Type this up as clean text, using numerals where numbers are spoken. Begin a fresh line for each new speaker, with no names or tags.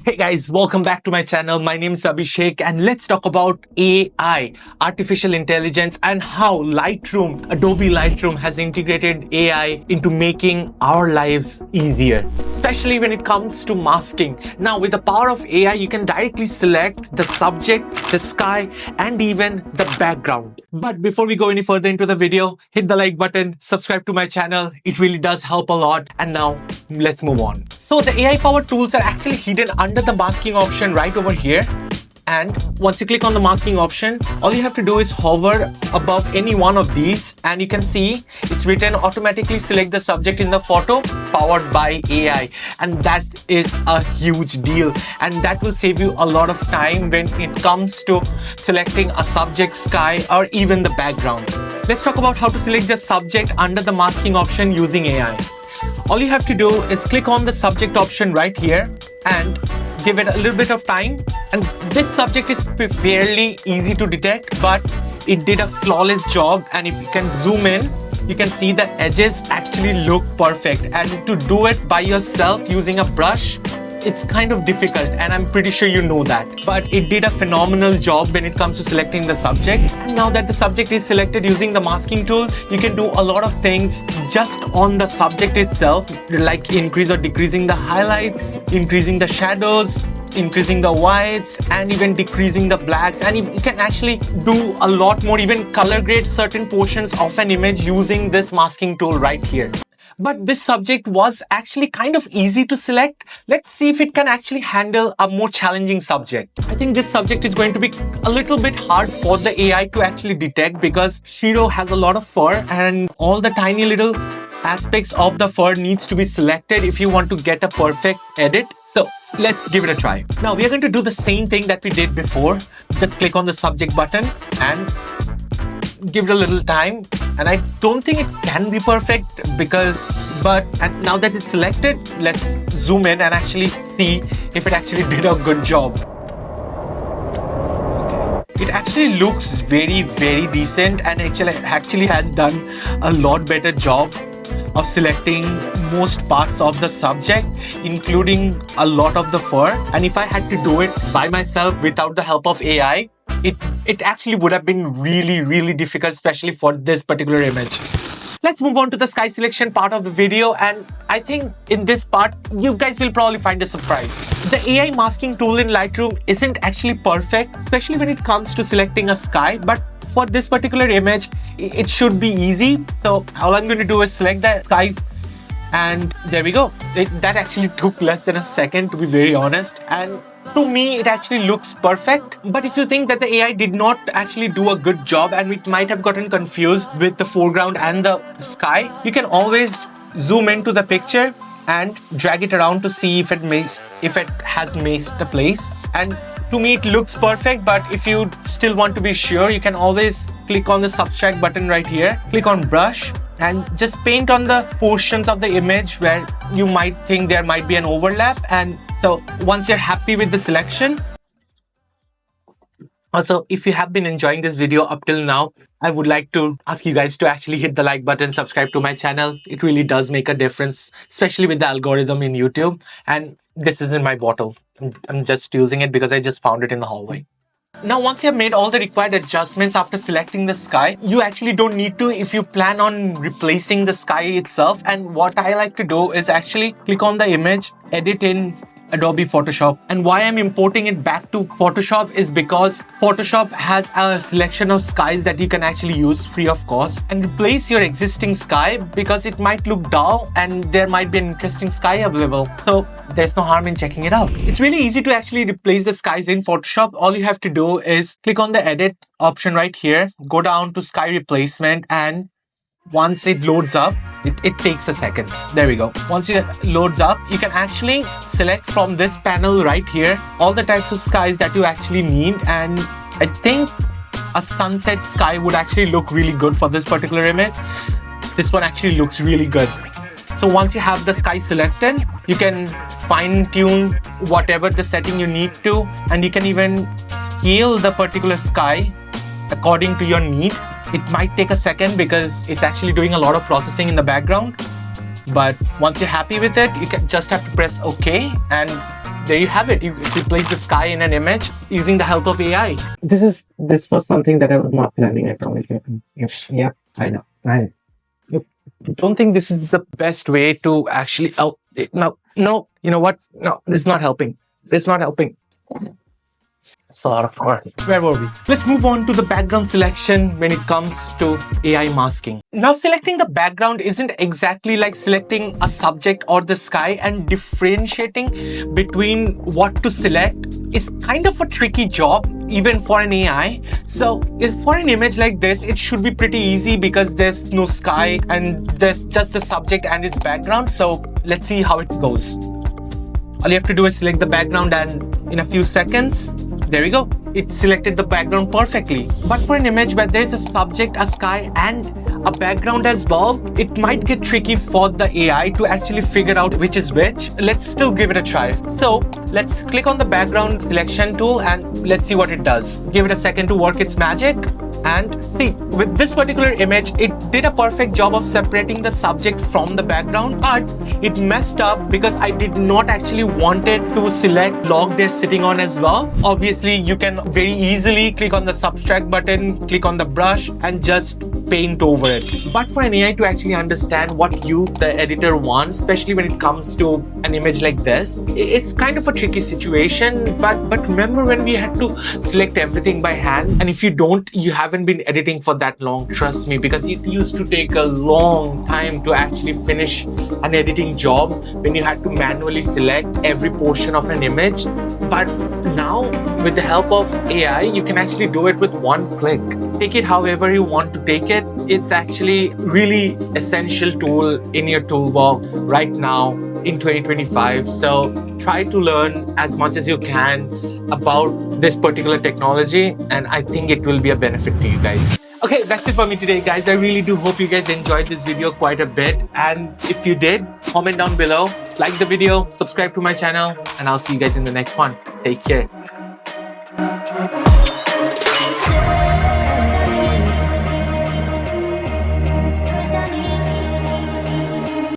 Hey guys, welcome back to my channel. My name is Abhishek and let's talk about AI, artificial intelligence, and how Adobe Lightroom has integrated AI into making our lives easier, especially when it comes to masking. Now, with the power of AI, you can directly select the subject, the sky, and even the background. But before we go any further into the video, hit the like button, subscribe to my channel. It really does help a lot. And now, let's move on. So the AI-powered tools are actually hidden under the masking option right over here. And once you click on the masking option, all you have to do is hover above any one of these and you can see it's written automatically select the subject in the photo powered by AI. And that is a huge deal. And that will save you a lot of time when it comes to selecting a subject, sky, or even the background. Let's talk about how to select the subject under the masking option using AI. All you have to do is click on the subject option right here and give it a little bit of time. And this subject is fairly easy to detect, but it did a flawless job. And if you can zoom in, you can see the edges actually look perfect. And to do it by yourself using a brush, it's kind of difficult, and I'm pretty sure you know that. But it did a phenomenal job when it comes to selecting the subject. And now that the subject is selected using the masking tool, you can do a lot of things just on the subject itself, like increase or decreasing the highlights, increasing the shadows, increasing the whites, and even decreasing the blacks. And you can actually do a lot more, even color grade certain portions of an image using this masking tool right here. But this subject was actually kind of easy to select. Let's see if it can actually handle a more challenging subject. I think this subject is going to be a little bit hard for the AI to actually detect because Shiro has a lot of fur and all the tiny little aspects of the fur needs to be selected if you want to get a perfect edit. So let's give it a try. Now we are going to do the same thing that we did before. Just click on the subject button and give it a little time. And I don't think it can be perfect but now that it's selected, let's zoom in and actually see if it actually did a good job. Okay. It actually looks very, very decent and actually has done a lot better job of selecting most parts of the subject, including a lot of the fur. And if I had to do it by myself without the help of AI, it actually would have been really, really difficult, especially for this particular image. Let's move on to the sky selection part of the video. And I think in this part, you guys will probably find a surprise. The AI masking tool in Lightroom isn't actually perfect, especially when it comes to selecting a sky. But for this particular image, it should be easy. So all I'm going to do is select the sky. And there we go. That actually took less than a second, to be very honest. And to me, it actually looks perfect. But if you think that the AI did not actually do a good job and it might have gotten confused with the foreground and the sky, you can always zoom into the picture and drag it around to see if it has missed a place. And to me, it looks perfect. But if you still want to be sure, you can always click on the subtract button right here, click on brush, and just paint on the portions of the image where you might think there might be an overlap. And so once you're happy with the selection, also, if you have been enjoying this video up till now, I would like to ask you guys to actually hit the like button, subscribe to my channel. It really does make a difference, especially with the algorithm in YouTube. And this isn't my bottle. I'm just using it because I just found it in the hallway. Now, once you have made all the required adjustments after selecting the sky, you actually don't need to if you plan on replacing the sky itself. And what I like to do is actually click on the image, edit in Adobe Photoshop. And why I'm importing it back to Photoshop is because Photoshop has a selection of skies that you can actually use free of cost and replace your existing sky because it might look dull and there might be an interesting sky available. So there's no harm in checking it out. It's really easy to actually replace the skies in Photoshop. All you have to do is click on the edit option right here, go down to sky replacement, and once it loads up, it takes a second. There we go. Once it loads up, you can actually select from this panel right here all the types of skies that you actually need. And I think a sunset sky would actually look really good for this particular image. This one actually looks really good. So once you have the sky selected, you can fine tune whatever the setting you need to, and you can even scale the particular sky according to your need. It might take a second because it's actually doing a lot of processing in the background. But once you're happy with it, you just have to press OK and there you have it. You replace the sky in an image using the help of AI.
This was something that I was not planning. I promise you. Yes, yeah, I know.
Don't think this is the best way to actually. Oh, no. You know what? No, this is not helping. This is not helping. It's a lot of work. Where were we? Let's move on to the background selection when it comes to AI masking. Now, selecting the background isn't exactly like selecting a subject or the sky, and differentiating between what to select is kind of a tricky job even for an AI. So for an image like this, it should be pretty easy because there's no sky and there's just the subject and its background. So let's see how it goes. All you have to do is select the background, and in a few seconds, there we go. It selected the background perfectly. But for an image where there's a subject, a sky, and a background as well, it might get tricky for the AI to actually figure out which is which. Let's still give it a try. So let's click on the background selection tool and let's see what it does. Give it a second to work its magic. And see, with this particular image, it did a perfect job of separating the subject from the background, but it messed up because I did not actually want it to select log they're sitting on as well. Obviously, you can very easily click on the subtract button, click on the brush, and just paint over it. But for an AI to actually understand what you, the editor, want, especially when it comes to an image like this, it's kind of a tricky situation. But remember when we had to select everything by hand? And if you don't, you haven't been editing for that long, trust me, because it used to take a long time to actually finish an editing job when you had to manually select every portion of an image. But now, with the help of AI, you can actually do it with one click. Take it however you want to take it. It's actually really essential tool in your toolbox right now in 2025. So try to learn as much as you can about this particular technology, and I think it will be a benefit to you guys. Okay, that's it for me today, guys. I really do hope you guys enjoyed this video quite a bit. And if you did, comment down below, like the video, subscribe to my channel, and I'll see you guys in the next one. Take care.